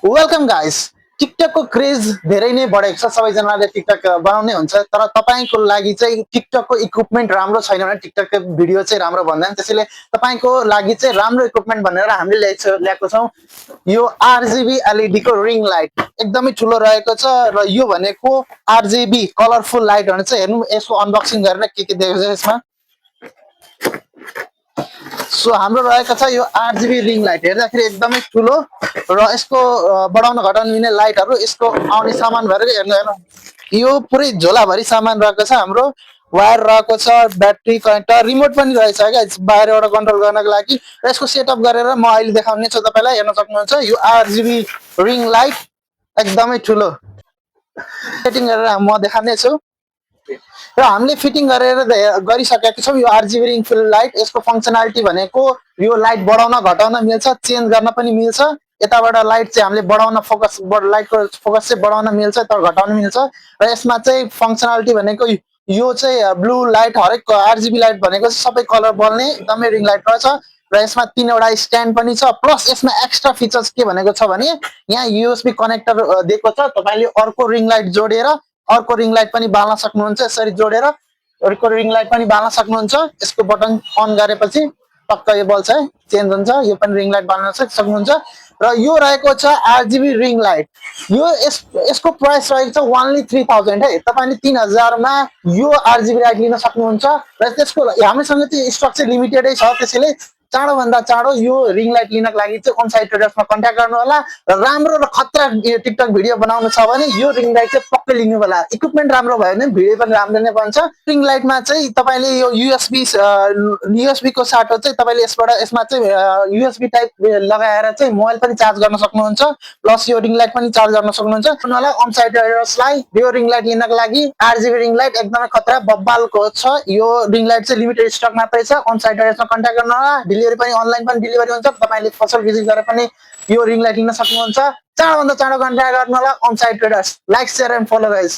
Welcome guys. टिकटकको craze धेरै नै बढेको छ। सबैजनाले टिकटक बनाउने हुन्छ, तर तपाईँको लागि चाहिँ टिकटकको इक्विपमेन्ट राम्रो छैन भने टिकटकको भिडियो चाहिँ राम्रो भन्दैन। त्यसैले तपाईँको लागि चाहिँ राम्रो इक्विपमेन्ट भनेर हामीले ल्याएको छौँ यो आरजिबी एलइडीको रिङ लाइट। एकदमै ठुलो रहेको छ र यो भनेको आरजिबी कलरफुल लाइट भने चाहिँ हेर्नु, यसको अनबक्सिङ गरेर के दिएको छ यसमा। सो हाम्रो रहेको छ यो आरजिबी रिङ लाइट। हेर्दाखेरि एकदमै ठुलो र यसको बढाउन घटाउन मिल्ने लाइटहरू, यसको आउने सामान भएर हेर्नु हेर्नु, यो पुरै झोलाभरि सामान रहेको छ। हाम्रो वायर रहेको छ, ब्याट्री कनेक्टर, रिमोट पनि रहेछ क्या बाहिरबाट कन्ट्रोल गर्नको लागि। र यसको सेटअप गरेर म अहिले देखाउने छु तपाईँलाई। हेर्न सक्नुहुन्छ यो आरजिबी रिङ लाइट एकदमै ठुलो सेटिङ गरेर म देखाउने छु। र हामीले फिटिङ गरेर गरिसकेका छौँ यो आरजिबी रिङ फुल लाइट। यसको फङ्सनालिटी भनेको यो लाइट बढाउन घटाउन मिल्छ, चेन्ज गर्न पनि मिल्छ। यताबाट लाइट चाहिँ हामीले बढाउन फोकस, लाइटको फोकस चाहिँ बढाउन मिल्छ तर घटाउन मिल्छ। र यसमा चाहिँ फङ्सनालिटी भनेको यो चाहिँ ब्लू लाइट, हरेक आरजिबी लाइट भनेको सबै कलर बल्ने एकदमै रिङ लाइट रहेछ। र यसमा 3वटा स्ट्यान्ड पनि छ। प्लस यसमा एक्स्ट्रा फिचर्स के भनेको छ भने यहाँ युएसबी कनेक्टर दिएको छ। तपाईँले अर्को रिङ लाइट जोडेर अर्को रिङ लाइट पनि बाल्न सक्नुहुन्छ। यसरी जोडेर अर्को रिङ लाइट पनि बाल्न सक्नुहुन्छ। यसको बटन अन गरेपछि टक्क यो बल्छ है, चेन्ज हुन्छ। यो पनि रिङ लाइट बाल्न सक्नुहुन्छ। र यो रहेको छ आरजिबी रिङ लाइट। यो यसको प्राइस रहेको छ ओन्ली 3000 है। तपाईँले 3000 मा यो आरजिबी लाइट लिन सक्नुहुन्छ। र त्यसको हामीसँग चाहिँ स्टक चाहिँ लिमिटेडै छ। त्यसैले चाँडोभन्दा चाँडो यो रिङ लाइट लिनको लागि चाहिँ अनसाइट ट्रेडर्समा कन्ट्याक्ट गर्नु होला। र राम्रो र खतरा टिकटक भिडियो बनाउनु छ भने यो रिङ लाइट चाहिँ पक्कै लिनु होला। इक्विपमेन्ट राम्रो भयो भने भिडियो पनि राम्रो नै बन्छ। रिङ लाइटमा चाहिँ तपाईँले यो युएसबी को साटो चाहिँ तपाईँले यसमा चाहिँ युएसबी टाइप लगाएर चाहिँ मोबाइल पनि चार्ज गर्न सक्नुहुन्छ। प्लस यो रिङ लाइट पनि चार्ज गर्न सक्नुहुन्छ। अनसाइट ट्रेडर्सलाई यो रिङ लाइट लिनको लागि आरजिबी रिङ लाइट एकदमै खतरा बब्बालको छ। यो रिङ लाइट चाहिँ लिमिटेड स्टक मात्रै छ। अनसाइट ट्रेडर्समा कन्ट्याक्ट गर्नु होला। डिलिभरी पनि अनलाइन पनि डिलिभरी हुन्छ। तपाईँले पसल भिजिट गरेर पनि यो रिङ लाइट लिन सक्नुहुन्छ। चाँडोभन्दा चाँडो कन्ट्याक्ट गर्नु होला onsite traders. Like, share and follow guys.